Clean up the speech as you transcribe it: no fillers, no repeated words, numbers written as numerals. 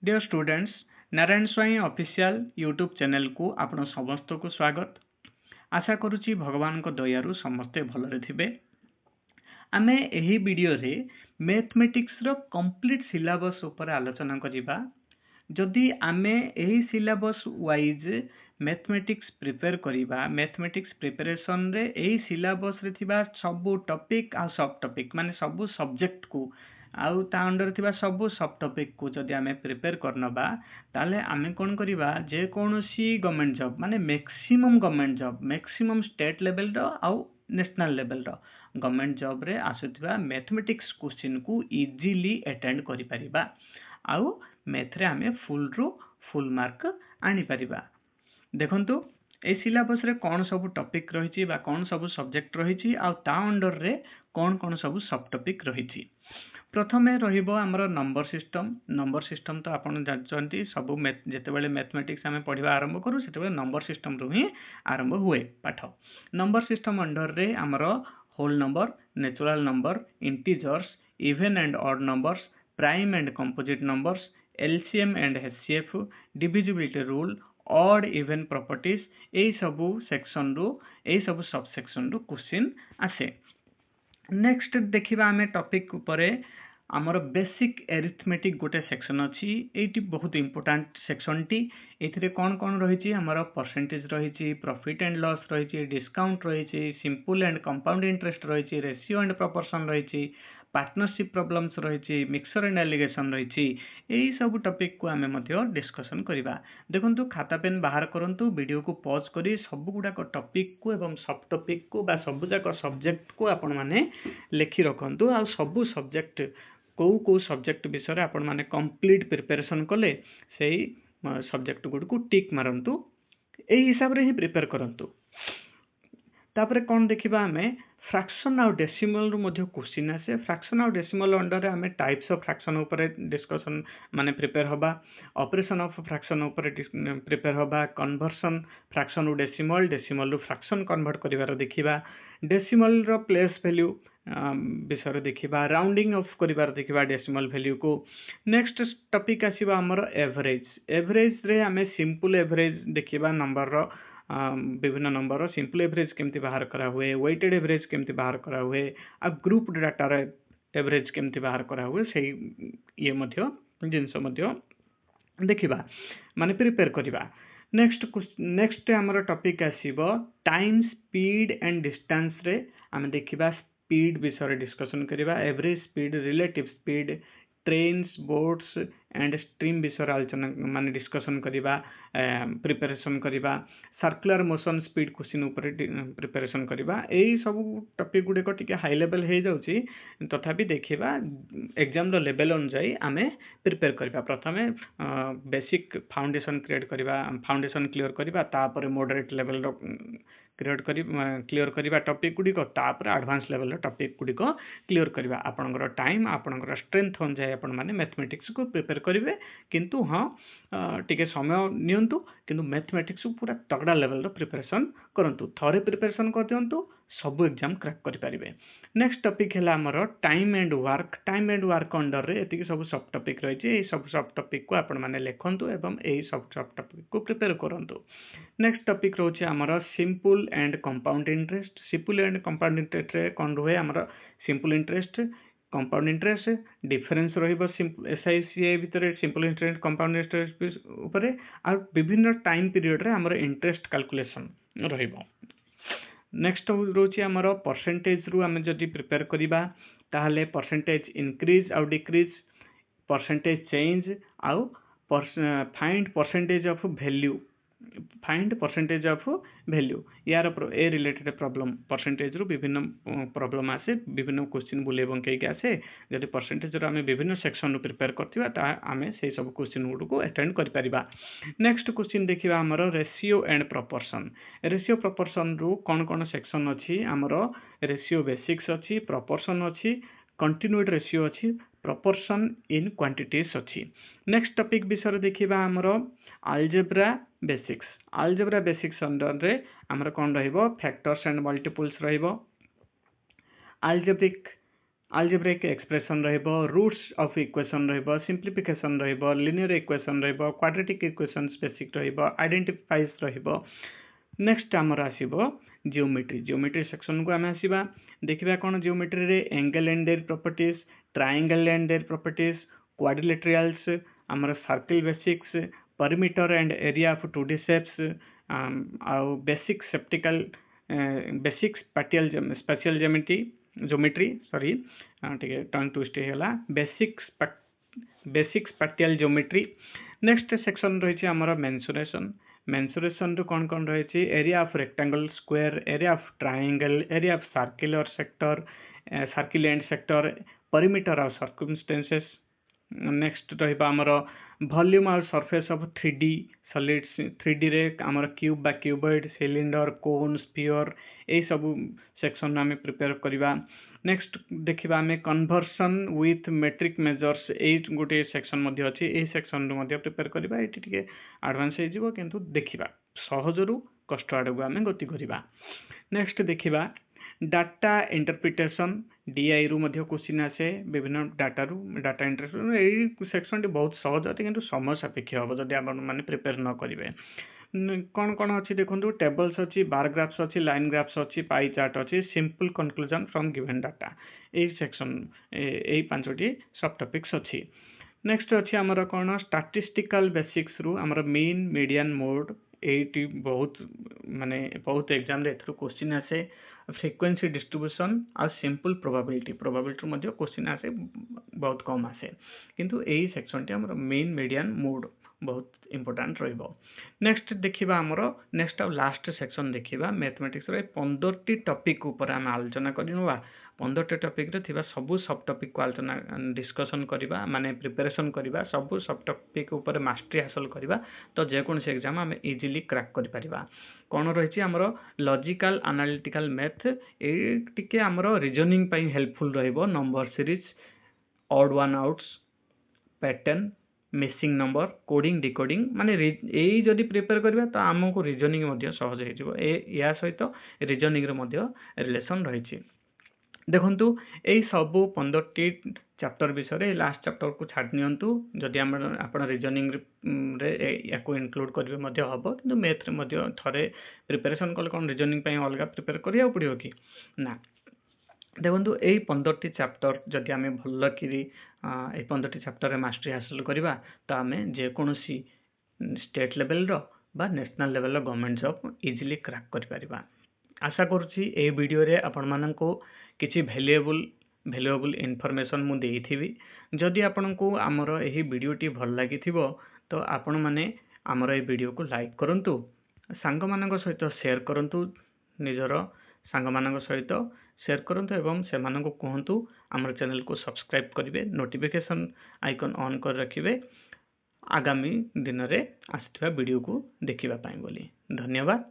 Dear students, Narayan Swain official YouTube channel को आपण समस्त को स्वागत। आशा करुच्ची भगवान को दयारु समस्ते भलरे थिबे। आमे एही वीडियो रे मैथमेटिक्स रो कंप्लीट सिलेबस ऊपर आलोचना करिबा। जदि आमे एही सिलेबस वाइज मैथमेटिक्स प्रिपेयर करिबा, मैथमेटिक्स प्रिपरेशन रे एही सिलेबस रे थिबा सब टॉपिक आ सब टॉपिक माने सब सब्जेक्ट को आउ ता अंडर थिबा सब सब टॉपिक को जदि आमे प्रिपेयर करनबा ताले आमे कोन करिबा जे कोनोसी गवर्नमेंट जॉब माने maximum government job, maximum state level रो आउ नेशनल लेवल रो गवर्नमेंट जॉब रे आसुथिबा मैथमेटिक्स क्वेश्चन को इजीली अटेंड करि परिबा आउ मैथ रे आमे फुल रू फुल मार्क आनी परिबा। देखंतु ए सिलेबस रे कोन सब टॉपिक रहिछि बा कोन सब सब्जेक्ट रहिछि आउ ता अंडर रे कोन सब सब टॉपिक रहिछि। प्रथमे रहिबो हमर नंबर सिस्टम तो आपण जानचंती सब जेतेबेले मैथमेटिक्स आमे पढिबा आरंभ करू सेतेबेले नंबर सिस्टम रु ही आरंभ हुए पाठ। नंबर सिस्टम अंडर रे हमर whole number, natural number, integers, even and odd numbers, prime and composite numbers, LCM and HCF, divisibility rule, odd even properties a sub section रु ए सब सब सेक्शन रु क्वेश्चन आसे। नेक्स्ट देखिबा आमे टॉपिक ऊपर आमर बेसिक एरिथमेटिक गोटे सेक्शन अच्छी ये बहुत इंपोर्टेंट सेक्शन टी एथिरे कौन कौन रही आमर परसेंटेज रही, प्रॉफिट एंड लॉस रही, डिस्काउंट रही, सिंपल एंड कंपाउंड इंटरेस्ट रही, रेशियो एंड प्रोपोर्शन रही, पार्टनरशिप प्रॉब्लम्स रही, मिक्सचर एंड एलिगेशन रही, यही सब टॉपिक को आमे मध्य डिस्कशन करिबा। देखंतु खाता पेन बाहर करंतु, वीडियो को पॉज करी सब गुडा को टॉपिक को एवं सब टॉपिक को बा सब जाक सब्जेक्ट को आपण माने लिखि रखंतु आ सब सब्जेक्ट को सब्जेक्ट विषय रे आपण माने कंप्लीट प्रिपरेशन कले सेही सब्जेक्ट गुड को टिक मारंतु, एही हिसाब रे ही प्रिपेयर करंतु। तापरे कोन देखिबा हमें फ्रैक्शन आउ डेसिमल रु मध्य क्वेश्चन आसे। फ्रैक्शन आउ डेसिमल अंडर रे हमें टाइप्स ऑफ फ्रैक्शन ऊपर डिस्कशन माने प्रिपेयर होबा, ऑपरेशन ऑफ फ्रैक्शन ऊपर प्रिपेयर होबा, कन्वर्शन फ्रैक्शन रु डेसिमल, डेसिमल रु फ्रैक्शन कन्वर्ट करिवार देखिबा, डेसिमल रो प्लेस वैल्यू विषय देखिबा, राउंडिंग ऑफ करिवार देखिबा डेसिमल वैल्यू को। नेक्स्ट टॉपिक आसीबा हमर एवरेज। एवरेज रे हमें सिंपल एवरेज देखिबा, नंबर रो विभिन्न नंबर सिंपल एवरेज केमती बाहर करा हुए, वेटेड एवरेज केमती बाहर करा हुए, आ ग्रुप डाटा रे एवरेज केमती बाहर करा हुए से ये मध्य जिनस मध्य देखिबा माने प्रिपेयर करिबा। नेक्स्ट हमर टॉपिक आसीबो टाइम, स्पीड एंड डिस्टेंस रे हम देखिबा स्पीड विषय डिस्कशन करिबा, average speed, relative speed, trains, boats and stream विषय आलोचना माने डिस्कशन करिबा, प्रिपरेशन करिबा, सर्कुलर मोशन स्पीड क्वेश्चन ऊपर प्रिपरेशन करिबा। एई सब टॉपिक गुडे को टिके हाई लेवल हे जाउची, तथापि देखिबा एग्जाम रो लेवल अनुसार आमे प्रिपेयर करिबा। प्रथमे बेसिक फाउंडेशन क्रिएट करिबा, फाउंडेशन क्लियर करिबा, तापर मॉडरेट लेवल रो क्लियर करिबा टॉपिक गुडी को, तापर एडवांस लेवल रो टॉपिक गुडी को क्लियर करिबा। आपनकर टाइम, आपनकर स्ट्रेंथ अनुसार आपण माने मैथमेटिक्स को प्रिपेयर करिवे, किंतु हां टिके समय नियंतु, किंतु मैथमेटिक्स पूरा तगड़ा लेवल रो प्रिपरेशन करंतु। थरे प्रिपरेशन कर दियंतु, सब एग्जाम क्रैक करि परिबे। नेक्स्ट टॉपिक हैला हमर time and work. Time and work under रे एतिक सब सब टॉपिक रही छै, ए सब टॉपिक को आपण माने लेखंतु एवं एही सब टॉपिक को प्रिपेयर करंतु। नेक्स्ट टॉपिक रहउछि हमर simple and compound interest. Simple and compound interest रे कोन रहे हमर simple interest, compound interest, difference रहिबो एसआईसीए भितर सिंपल इंटरेस्ट, कंपाउंड इंटरेस्ट ऊपर आ विभिन्न टाइम पीरियड रे हमर इंटरेस्ट कैलकुलेशन रहिबो। नेक्स्ट रोची हमर परसेंटेज रु हम जदि प्रिपेयर करिबा ताहले परसेंटेज इंक्रीज आउ डिक्रीज, परसेंटेज चेंज आउ find percentage of value, find percentage of value यार ए रिलेटेड प्रॉब्लम परसेंटेज रु विभिन्न प्रॉब्लम आसे, विभिन्न क्वेश्चन बुले बंकई के आसे। जदि परसेंटेज रो हमें विभिन्न सेक्शन रु प्रिपेयर करथिबा ता हमें से सब क्वेश्चन गुड को अटेंड करि परिबा। नेक्स्ट क्वेश्चन देखिबा हमर ratio and proportion. Ratio proportion रु कोन कोन सेक्शन अछि हमर, रेशियो बेसिक्स अछि, प्रोपोर्शन अछि, कंटिन्यूड रेशियो अछि, प्रोपोर्शन इन क्वांटिटीज अछि। नेक्स्ट टॉपिक विषय देखिबा हमर algebra basics. Algebra basics under रे हमर कोन रहइबो, फैक्टर्स एंड मल्टीपल्स रहइबो, अलजेब्रिक algebraic expression रहिबो, roots of equation रहिबो, simplification रहिबो, linear equation रहिबो, quadratic equations basic रहिबो, identifies रहिबो। नेक्स्ट आमर आसीबो जियोमेट्री सेक्शन को आम आसीबा देखिबा कोन जियोमेट्री रे angle and their properties, triangle and their properties, quadrilaterals, आमर circle basics, perimeter and area of 2D shapes, आउ basic sceptical basic spatial geometry sorry ठीक है टंग ट्विस्ट होला basic spatial geometry. Next section रही आमर mensuration रू कौन कौन रही area of rectangle square, area of triangle, area of circular sector, circle and sector, perimeter of circumstances. Next रहिबा हमर वॉल्यूम और surface of 3D solids, 3D रे हमर क्यूब बा क्यूबॉइड, सिलिंडर, कोन, स्फीयर ए सब सेक्शन आमे प्रिपेयर करिबा। Next देखिबा आमे कन्वर्सन विथ मेट्रिक मेजर्स ए गोटे सेक्शन मध्ये अछि, ए सेक्शन रो मध्ये प्रिपेयर करिबा। एटी टिके एडवांस हे जिवो किंतु देखिबा सहजरू कष्ट आडगु आमे गति करिबा। नेक्स्ट देखिबा डाटा इंटरप्रिटेशन, डीआई रु मध्ये क्वेश्चन आसे विभिन्न डाटा रु, data interpretation AE section T बहुत सहज अति किंतु समय सापेक्ष हबो जदि आपण माने प्रिपेयर न करिवे। कौन कौन अच्छी देखो टेबल्स अच्छी, बार ग्राफ्स अच्छी, लाइन ग्राफ्स अच्छी, पाई चार्ट अच्छी, simple conclusion from given data ए सेक्शन ए पांचटी सब टॉपिक्स अच्छी। नेक्स्ट अच्छी आमर कौन स्टैटिस्टिकल बेसिक्स रु आमर मीन मीडियन मोड एटी बहुत माने बहुत एग्जाम रे एथरो क्वेश्चन आसे। फ्रीक्वेंसी डिस्ट्रीब्यूशन और सिंपल प्रोबेबिलिटी मध्ये क्वेश्चन आसे बहुत कम आसे किंतु एई सेक्शन टी हमर मेन मीडियन मोड बहुत इंपोर्टेंट रहिबो। नेक्स्ट देखिबा हमर नेक्स्ट और लास्ट सेक्शन देखिबा मैथमेटिक्स रे 15 टी टॉपिक ऊपर हम आलोचना करिनुवा। 15 टी टॉपिक रे थिबा सब सब टॉपिक को आलोचना डिस्कशन करिबा माने प्रिपरेशन करिबा, सब सब टॉपिक ऊपर मास्टरी हासिल करिबा तो जे कोन से एग्जाम हम इजीली क्रैक करि परिबा। कोन रहिछि हमर लॉजिकल एनालिटिकल मैथ ए टिके हमर रीजनिंग पई हेल्पफुल रहिबो। Number series, odd one outs, pattern, missing number, coding decoding माने एई जदि प्रिपेयर करबा तो हमको रीजनिंग मध्ये सहज हे जिवो। या सहित रीजनिंग रे मध्ये रिलेशन रहिछि। देखंतु एई सब 15 टी चैप्टर विषय लास्ट चैप्टर को छाड़ नियंतु जदि आपण रीजनिंग रे याको इंक्लूड करबे मध्ये हबो किंतु मैथ रे मध्ये थरे प्रिपरेशन कल कोन रीजनिंग पई अलगा प्रिपेयर करिया पड़ियो कि ना। देखो यही 15 टी चैप्टर जदि आम भल कि 15 टी चैप्टर मास्टरी हासिल करवा तो आम जेकोसी स्टेट लेवल रो बा national level government job easily crack कर परिबा। आशा करुच्ची ए वीडियो रे आपण माननको किछि वैल्यूएबल इनफॉरमेशन मु देइथिबी। जदि आपनको आमर एही वीडियो टी भल लागिथिबो तो आपण माने आमर ए वीडियो को लाइक करंतु, सांग मानक सहित शेयर करंतु, निजर सांग मानक सहित शेयर करंतु एवं से मानक कहंतु आमर चैनल को सब्सक्राइब करिवे, नोटिफिकेशन आइकन ऑन कर रखिवे आगामी दिन रे आसिथिबा वीडियो को देखिबा पाई बोली। धन्यवाद।